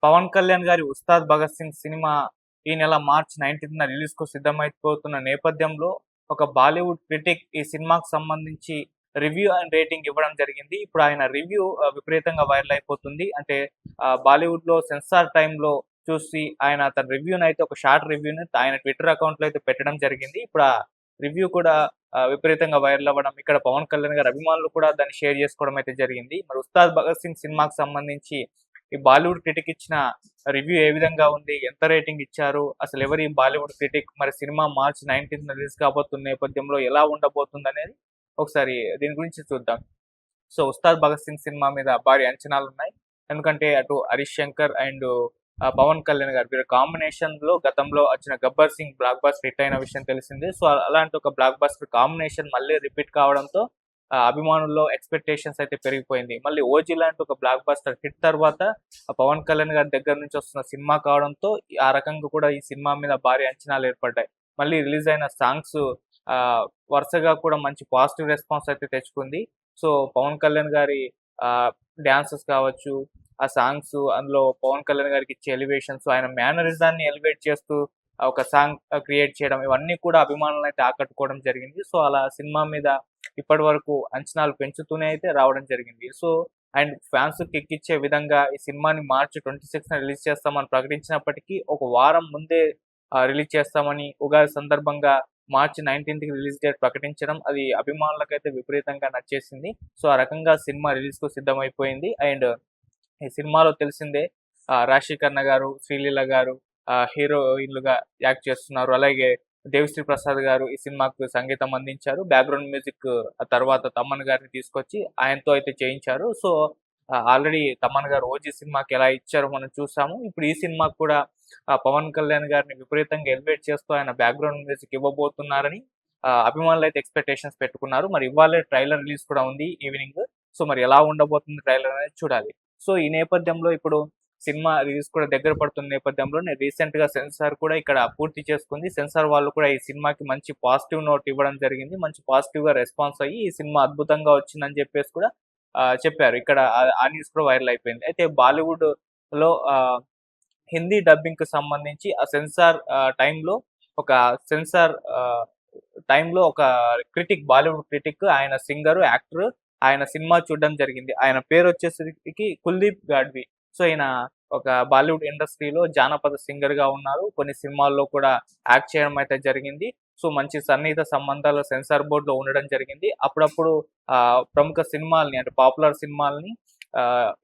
పవన్ కళ్యాణ్ గారి 'ఉస్తాద్ భగత్ సింగ్' సినిమా ఈ నెల మార్చ్ 19న రిలీజ్‌కు సిద్ధమైపోతున్న నేపథ్యంలో, ఒక బాలీవుడ్ క్రిటిక్ ఈ సినిమాకు సంబంధించి రివ్యూ అండ్ రేటింగ్ ఇవ్వడం జరిగింది. ఇప్పుడు ఆయన రివ్యూ విపరీతంగా వైరల్ అయిపోతుంది. అంటే బాలీవుడ్‌లో సెన్సార్ టైమ్‌లో చూసి ఆయన తన రివ్యూనైతే ఒక షార్ట్ రివ్యూని ఆయన ట్విట్టర్ అకౌంట్‌లో అయితే పెట్టడం జరిగింది. ఇప్పుడు ఆ రివ్యూ కూడా విపరీతంగా వైరల్ అవ్వడం, ఇక్కడ పవన్ కళ్యాణ్ గారి అభిమానులు కూడా దాన్ని షేర్ చేసుకోవడం అయితే జరిగింది. మరి 'ఉస్తాద్ భగత్ సింగ్' సినిమాకు సంబంధించి ఈ బాలీవుడ్ క్రిటిక్ ఇచ్చిన రివ్యూ ఏ విధంగా ఉంది? ఎంత రేటింగ్ ఇచ్చారు? అసలెవరు ఈ బాలీవుడ్ క్రిటిక్? మరి సినిమా మార్చ్ 19న రిలీజ్ కాబోతున్న నేపథ్యంలో ఎలా ఉండబోతుందనేది ఒకసారి దీని గురించి చూద్దాం. సో 'ఉస్తాద్ భగత్ సింగ్' సినిమా మీద భారీ అంచనాలున్నాయి. ఎందుకంటే అటు 'హరీష్ శంకర్' అండ్ పవన్ కళ్యాణ్ గారు వీళ్ళ కాంబినేషన్‌లో గతంలో వచ్చిన 'Gabbar Singh' block buster hit అయిన విషయం తెలిసిందే. సో అలాంటి ఒక బ్లాక్ బస్టర్ కాంబినేషన్ మళ్ళీ రిపీట్ కావడంతో అభిమానుల్లో ఎక్స్‌పెక్టేషన్స్ అయితే పెరిగిపోయింది. మళ్ళీ 'ఓజీ' లాంటి ఒక బ్లాక్ బస్టర్ హిట్ తర్వాత పవన్ కళ్యాణ్ గారి దగ్గర నుంచి వస్తున్న సినిమా కావడంతో ఆ రకంగా కూడా ఈ సినిమా మీద భారీ అంచనాలు ఏర్పడ్డాయి. మళ్ళీ రిలీజ్ అయిన సాంగ్స్ వరుసగా కూడా మంచి పాజిటివ్ రెస్పాన్స్ అయితే తెచ్చుకుంది. సో పవన్ కళ్యాణ్ గారి ఆహ్, డాన్సెస్ కావచ్చు, ఆ సాంగ్స్ అందులో పవన్ కళ్యాణ్ గారికి ఇచ్చే ఎలివేషన్స్, ఆయన మేనరిజాన్ని ఎలివేట్ చేస్తూ ఒక సాంగ్ క్రియేట్ చేయడం, ఇవన్నీ కూడా అభిమానులనైతే ఆకట్టుకోవడం జరిగింది. సో అలా సినిమా మీద ఇప్పటి వరకు అంచనాలు పెంచుతూనే అయితే రావడం జరిగింది. సో అండ్ ఫాన్స్‌కి ఎక్కిచ్చే విధంగా ఈ సినిమాని మార్చ్ 26న రిలీజ్ చేస్తామని ప్రకటించినప్పటికీ, ఒక వారం ముందే రిలీజ్ చేస్తామని ఉగాది సందర్భంగా మార్చ్ 19కి రిలీజ్ డేట్ ప్రకటించడం అది అభిమానులకైతే విపరీతంగా నచ్చేసింది. సో ఆ రకంగా సినిమా రిలీజ్‌కు సిద్ధమైపోయింది. అండ్ ఈ సినిమాలో తెలిసిందే రాశిఖన్నా గారు, శ్రీలీల గారు హీరోయిన్‌లుగా యాక్ట్ చేస్తున్నారు. అలాగే దేవిశ్రీ ప్రసాద్ గారు ఈ సినిమాకు సంగీతం అందించారు. బ్యాక్‌గ్రౌండ్ మ్యూజిక్ తర్వాత తమన్ గారిని తీసుకొచ్చి ఆయనతో అయితే చేయించారు. సో ఆల్రెడీ తమన్ గారు 'ఓజీ' సినిమాకి ఎలా ఇచ్చారో మనం చూసాము. ఇప్పుడు ఈ సినిమాకి కూడా పవన్ కళ్యాణ్ గారిని విపరీతంగా ఎలివేట్ చేస్తూ ఆయన బ్యాక్‌గ్రౌండ్ మ్యూజిక్ ఇవ్వబోతున్నారని అభిమానులైతే ఎక్స్‌పెక్టేషన్స్ పెట్టుకున్నారు. మరి ఇవ్వాళే ట్రైలర్ రిలీజ్ కూడా ఉంది ఈవినింగ్. సో మరి ఎలా ఉండబోతుంది ట్రైలర్ అనేది చూడాలి. సో ఈ నేపథ్యంలో ఇప్పుడు సినిమా రిలీజ్ కూడా దగ్గర పడుతున్న నేపథ్యంలో రీసెంట్‌గా సెన్సార్ కూడా ఇక్కడ పూర్తి చేసుకుంది. సెన్సార్ వాళ్ళు కూడా ఈ సినిమాకి మంచి పాజిటివ్ నోట్ ఇవ్వడం జరిగింది. మంచి పాజిటివ్‌గా రెస్పాన్స్ అయ్యి ఈ సినిమా అద్భుతంగా వచ్చిందని చెప్పేసి కూడా చెప్పారు. ఇక్కడ ఆ న్యూస్ కూడా వైరల్ అయిపోయింది. అయితే బాలీవుడ్‌లో హిందీ డబ్బింగ్‌కి సంబంధించి ఆ సెన్సార్ టైమ్‌లో ఒక సెన్సార్ టైమ్‌లో ఒక క్రిటిక్, బాలీవుడ్ క్రిటిక్, ఆయన సింగరు, యాక్టరు, ఆయన సినిమా చూడడం జరిగింది. ఆయన పేరొచ్చేసరికి కుల్దీప్ గాడ్వి. సో ఈయన ఒక బాలీవుడ్ ఇండస్ట్రీలో జానపద సింగర్‌గా ఉన్నారు. కొన్ని సినిమాల్లో కూడా యాక్ట్ చేయడం అయితే జరిగింది. సో మంచి సన్నిహిత సంబంధాలు సెన్సార్ బోర్డ్‌లో ఉండడం జరిగింది. అప్పుడప్పుడు ప్రముఖ సినిమాల్ని అంటే పాపులర్ సినిమాల్ని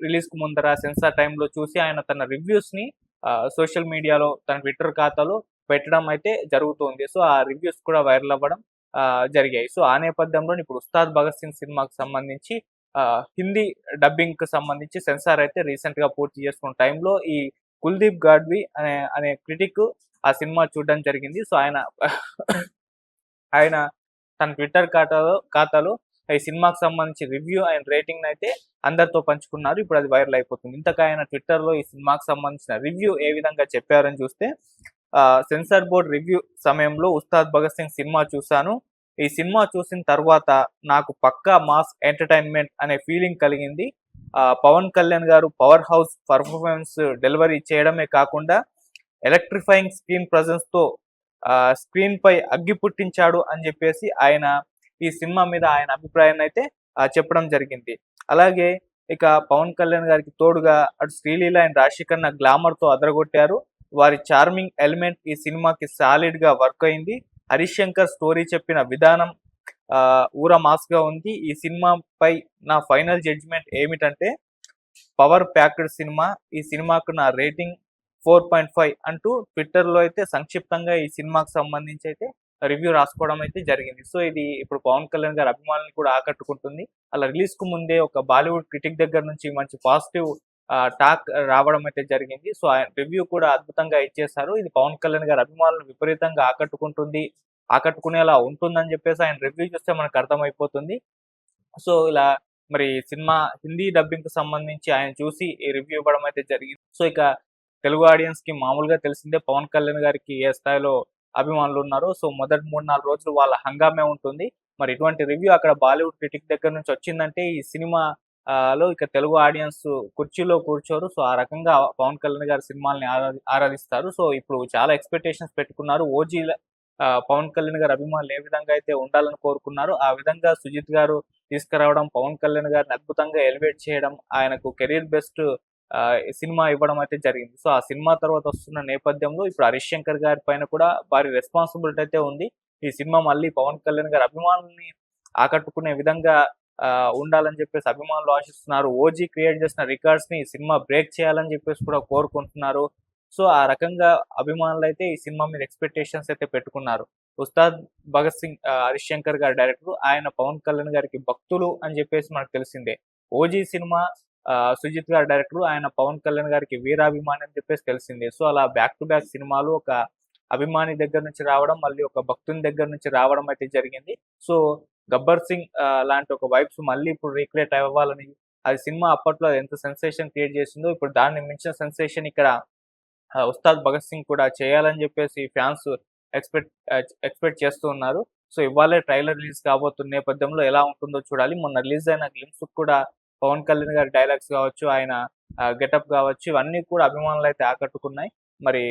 రిలీజ్‌కు ముందర సెన్సార్ టైమ్‌లో చూసి ఆయన తన రివ్యూస్‌ని సోషల్ మీడియాలో తన ట్విట్టర్ ఖాతాలో పెట్టడం అయితే జరుగుతుంది. సో ఆ రివ్యూస్ కూడా వైరల్ అవ్వడం జరిగాయి. సో ఆ నేపథ్యంలోనే ఇప్పుడు 'ఉస్తాద్ భగత్ సింగ్' సినిమాకి సంబంధించి హిందీ డబ్బింగ్‌కి సంబంధించి సెన్సార్ అయితే రీసెంట్‌గా పూర్తి చేసుకున్న టైంలో ఈ కుల్దీప్ గాడ్వి అనే క్రిటిక్ ఆ సినిమా చూడడం జరిగింది. సో ఆయన ఆయన తన ట్విట్టర్ ఖాతాలో ఈ సినిమాకి సంబంధించి రివ్యూ అండ్ రేటింగ్‌నైతే అందరితో పంచుకున్నారు. ఇప్పుడు అది వైరల్ అయిపోతుంది. ఇంతకు ఆయన ట్విట్టర్‌లో ఈ సినిమాకి సంబంధించిన రివ్యూ ఏ విధంగా చెప్పారని చూస్తే సెన్సార్ బోర్డ్ రివ్యూ సమయంలో 'ఉస్తాద్ భగత్ సింగ్' సినిమా చూసాను. ఈ సినిమా చూసిన తర్వాత నాకు పక్కా మాస్ ఎంటర్‌టైన్‌మెంట్ అనే ఫీలింగ్ కలిగింది. పవన్ కళ్యాణ్ గారు పవర్ హౌస్ పెర్ఫార్మన్స్ డెలివరీ చేయడమే కాకుండా ఎలక్ట్రిఫైయింగ్ స్క్రీన్ ప్రెజెన్స్‌తో స్క్రీన్‌పై అగ్గి పుట్టించాడు అని జెప్పేసి ఆయన ఈ సినిమా మీద ఆయన అభిప్రాయాన్నయితే చెప్పడం జరిగింది. అలాగే ఇక పవన్ కళ్యాణ్ గారికి తోడుగా అటు శ్రీలీల అండ్ రాశిఖన్నా గ్లామర్‌తో అదరగొట్టారు. వారి చార్మింగ్ ఎలిమెంట్ ఈ సినిమాకి సాలిడ్‌గా వర్క్ అయింది. 'హరీష్ శంకర్' స్టోరీ చెప్పిన విధానం ఊర మాస్‌గా ఉంది. ఈ సినిమాపై నా ఫైనల్ జడ్జ్‌మెంట్ ఏమిటంటే పవర్ ప్యాక్డ్ సినిమా. ఈ సినిమాకు నా రేటింగ్ 4.5 అంటూ ట్విట్టర్‌లో అయితే సంక్షిప్తంగా ఈ సినిమాకు సంబంధించి అయితే రివ్యూ రాసుకోవడం అయితే జరిగింది. సో ఇది ఇప్పుడు పవన్ కళ్యాణ్ గారి అభిమానులను కూడా ఆకట్టుకుంటుంది. అలా రిలీజ్‌కు ముందే ఒక బాలీవుడ్ క్రిటిక్ దగ్గర నుంచి మంచి పాజిటివ్ టాక్ రావడం అయితే జరిగింది. సో ఆయన రివ్యూ కూడా అద్భుతంగా ఇచ్చేశారు. ఇది పవన్ కళ్యాణ్ గారి అభిమానులను విపరీతంగా ఆకట్టుకుంటుంది. ఆకట్టుకునేలా ఉంటుందని చెప్పేసి ఆయన రివ్యూ చూస్తే మనకు అర్థమైపోతుంది. సో ఇలా మరి సినిమా హిందీ డబ్బింగ్‌కి సంబంధించి ఆయన చూసి ఈ రివ్యూ ఇవ్వడం అయితే జరిగింది. సో ఇక తెలుగు ఆడియన్స్‌కి మామూలుగా తెలిసిందే పవన్ కళ్యాణ్ గారికి ఏ స్థాయిలో అభిమానులున్నారో. సో మొదటి 3, 4 రోజులు వాళ్ళ హంగామే ఉంటుంది. మరి ఇటువంటి రివ్యూ అక్కడ బాలీవుడ్ క్రిటిక్ దగ్గర నుంచి వచ్చిందంటే ఈ సినిమా లో ఇక తెలుగు ఆడియన్స్ కుర్చీలో కూర్చోరు. సో, ఆ రకంగా పవన్ కళ్యాణ్ గారి సినిమాల్ని ఆరాధిస్తారు. సో, ఇప్పుడు చాలా ఎక్స్‌పెక్టేషన్స్ పెట్టుకున్నారు. పవన్ కళ్యాణ్ గారి అభిమానులు ఏ విధంగా అయితే ఉండాలని కోరుకున్నారో, ఆ విధంగా సుజిత్ గారు తీసుకురావడం, పవన్ కళ్యాణ్ గారిని అద్భుతంగా ఎలివేట్ చేయడం, ఆయనకు కెరీర్ బెస్ట్ సినిమా ఇవ్వడం అయితే జరిగింది. సో, ఆ సినిమా తర్వాత వస్తున్న నేపథ్యంలో ఇప్పుడు 'హరీష్ శంకర్' గారి పైన కూడా భారీ రెస్పాన్సిబిలిటీ అయితే ఉంది. ఈ సినిమా మళ్ళీ పవన్ కళ్యాణ్ గారి అభిమానుల్ని ఆకట్టుకునే విధంగా ఉండాలని చెప్పేసి అభిమానులు ఆశిస్తున్నారు. 'ఓజీ' క్రియేట్ చేసిన రికార్డ్స్‌ని ఈ సినిమా బ్రేక్ చేయాలని చెప్పేసి కూడా కోరుకుంటున్నారు. సో, ఆ రకంగా అభిమానులైతే ఈ సినిమా మీద ఎక్స్‌పెక్టేషన్స్ అయితే పెట్టుకున్నారు. 'ఉస్తాద్ భగత్ సింగ్' 'హరీష్ శంకర్' గారి డైరెక్టర్. ఆయన పవన్ కళ్యాణ్ గారికి భక్తులు అని చెప్పేసి మనకు తెలిసిందే. 'ఓజీ' సినిమా సుజిత్ గారు డైరెక్టర్. ఆయన పవన్ కళ్యాణ్ గారికి వీరాభిమాని అని చెప్పేసి తెలిసిందే. సో, అలా బ్యాక్ టు బ్యాక్ సినిమాలు ఒక అభిమాని దగ్గర నుంచి రావడం, మళ్ళీ ఒక భక్తుని దగ్గర నుంచి రావడం అయితే జరిగింది. సో, 'గబ్బర్ సింగ్' లాంటి ఒక వైబ్స్ మళ్ళీ ఇప్పుడు రీక్రియేట్ అవ్వాలని, అది సినిమా అప్పట్లో ఎంత సెన్సేషన్ క్రియేట్ చేసిందో, ఇప్పుడు దాన్ని మించిన సెన్సేషన్ ఇక్కడ 'ఉస్తాద్ భగత్ సింగ్' కూడా చేయాలని చెప్పేసి ఫ్యాన్స్ ఎక్స్‌పెక్ట్ చేస్తూ ఉన్నారు. సో, ఇవాళే ట్రైలర్ రిలీజ్ కాబోతున్న నేపథ్యంలో ఎలా ఉంటుందో చూడాలి. మొన్న రిలీజ్ అయిన గ్లింప్స్‌కి కూడా పవన్ కళ్యాణ్ గారి డైలాగ్స్ కావచ్చు, ఆయన గెటప్ కావచ్చు, ఇవన్నీ కూడా అభిమానులైతే ఆకట్టుకున్నాయి. మరి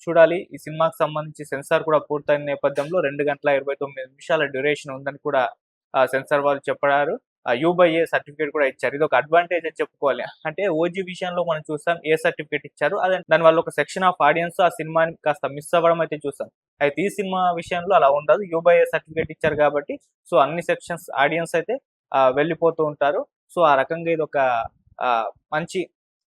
చూడాలి. ఈ సినిమాకి సంబంధించి సెన్సార్ కూడా పూర్తయిన నేపథ్యంలో 2 గంటల 29 నిమిషాల డ్యూరేషన్ ఉందని కూడా సెన్సార్ వాళ్ళు చెప్పారు. యూ/ఏ సర్టిఫికేట్ కూడా ఇచ్చారు. ఇదొక అడ్వాంటేజ్ అని చెప్పుకోవాలి. అంటే 'ఓజీ' విషయంలో మనం చూసాం ఏ సర్టిఫికేట్ ఇచ్చారు. అదే దానివల్ల ఒక సెక్షన్ ఆఫ్ ఆడియన్స్ ఆ సినిమాని కాస్త మిస్ అవ్వడం అయితే చూసాం. అయితే ఈ సినిమా విషయంలో అలా ఉండదు. యూ/ఏ సర్టిఫికేట్ ఇచ్చారు కాబట్టి సో, అన్ని సెక్షన్స్ ఆడియన్స్ అయితే వెళ్ళిపోతూ ఉంటారు. సో, ఆ రకంగా ఇదొక మంచి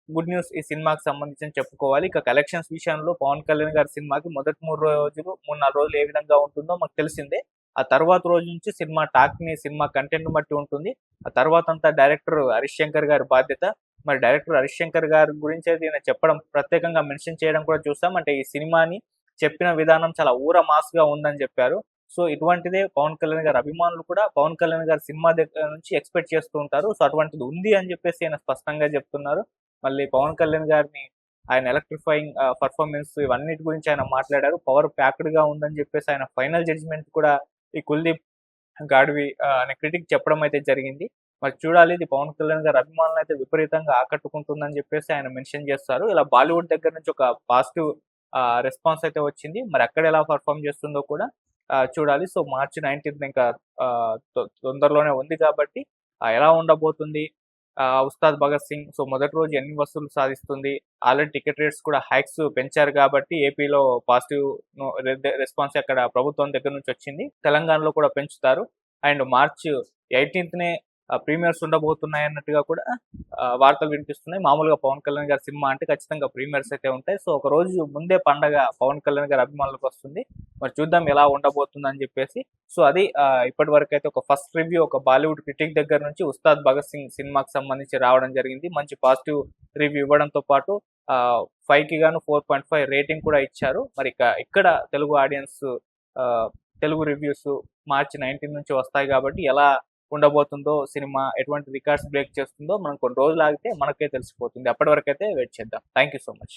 గుడ్ న్యూస్ ఈ సినిమాకి సంబంధించి అని చెప్పుకోవాలి. ఇక కలెక్షన్స్ విషయంలో పవన్ కళ్యాణ్ గారి సినిమాకి మొదటి 3 రోజులు, 3, 4 రోజులు ఏ విధంగా ఉంటుందో మాకు తెలిసిందే. ఆ తర్వాత రోజు నుంచి సినిమా టాక్‌ని, సినిమా కంటెంట్‌ని బట్టి ఉంటుంది. ఆ తర్వాతంతా డైరెక్టర్ 'హరీష్ శంకర్' గారి బాధ్యత. మరి డైరెక్టర్ 'హరీష్ శంకర్' గారి గురించి అయితే ఈయన చెప్పడం, ప్రత్యేకంగా మెన్షన్ చేయడం కూడా చూసాం. అంటే ఈ సినిమాని చెప్పిన విధానం చాలా మాస్‌గా ఉందని చెప్పారు. సో, ఇటువంటిదే పవన్ కళ్యాణ్ గారి అభిమానులు కూడా పవన్ కళ్యాణ్ గారి సినిమా దగ్గర నుంచి ఎక్స్‌పెక్ట్ చేస్తూ ఉంటారు. సో, అటువంటిది ఉంది అని చెప్పేసి ఆయన స్పష్టంగా చెప్తున్నారు. మళ్ళీ పవన్ కళ్యాణ్ గారిని ఆయన ఎలక్ట్రిఫైయింగ్ పెర్ఫార్మన్స్ ఇవన్నిటి గురించి ఆయన మాట్లాడారు. పవర్ ప్యాక్డ్‌గా ఉందని చెప్పేసి ఆయన ఫైనల్ జడ్జ్‌మెంట్ కూడా ఈ 'కుల్దీప్ గాడివి' అనే క్రిటిక్ చెప్పడం అయితే జరిగింది. మరి చూడాలి, ఇది పవన్ కళ్యాణ్ గారి అభిమానులనైతే విపరీతంగా ఆకట్టుకుంటుందని చెప్పేసి ఆయన మెన్షన్ చేస్తారు. ఇలా బాలీవుడ్ దగ్గర నుంచి ఒక పాజిటివ్ రెస్పాన్స్ అయితే వచ్చింది. మరి అక్కడ ఎలా పెర్ఫార్మ్ చేస్తుందో కూడా చూడాలి. సో, మార్చి 19థ్ ఇంకా తొందరలోనే ఉంది కాబట్టి ఎలా ఉండబోతుంది 'ఉస్తాద్ భగత్ సింగ్' సో, మొదటి రోజు ఎన్ని వసూళ్లు సాధిస్తుంది? ఆల్రెడీ టికెట్ రేట్స్ కూడా హైక్స్ పెంచారు కాబట్టి ఏపీలో పాజిటివ్ రెస్పాన్స్ అక్కడ ప్రభుత్వం దగ్గర నుంచి వచ్చింది. తెలంగాణలో కూడా పెంచుతారు. అండ్ మార్చ్ 18థ్‌నే ప్రీమియర్స్ ఉండబోతున్నాయన్నట్టుగా కూడా వార్తలు వినిపిస్తున్నాయి. మామూలుగా పవన్ కళ్యాణ్ గారి సినిమా అంటే ఖచ్చితంగా ప్రీమియర్స్ అయితే ఉంటాయి. సో, ఒక రోజు ముందే పండగ పవన్ కళ్యాణ్ గారి అభిమానులకు వస్తుంది. మరి చూద్దాం ఎలా ఉండబోతుందని చెప్పేసి. సో, అది ఇప్పటివరకైతే ఒక ఫస్ట్ రివ్యూ ఒక బాలీవుడ్ క్రిటిక్ దగ్గర నుంచి 'ఉస్తాద్ భగత్ సింగ్' సినిమాకి సంబంధించి రావడం జరిగింది. మంచి పాజిటివ్ రివ్యూ ఇవ్వడంతో పాటు 5కి గాను 4.5 రేటింగ్ కూడా ఇచ్చారు. మరి ఇక్కడ తెలుగు ఆడియన్స్ తెలుగు రివ్యూస్ మార్చి 19 నుంచి వస్తాయి కాబట్టి ఎలా ఉండబోతుందో సినిమా, ఎటువంటి రికార్డ్స్ బ్రేక్ చేస్తుందో మనం కొన్ని రోజులు ఆగితే మనకే తెలిసిపోతుంది. అప్పటి వరకైతే వెయిట్ చేద్దాం. Thank you so much.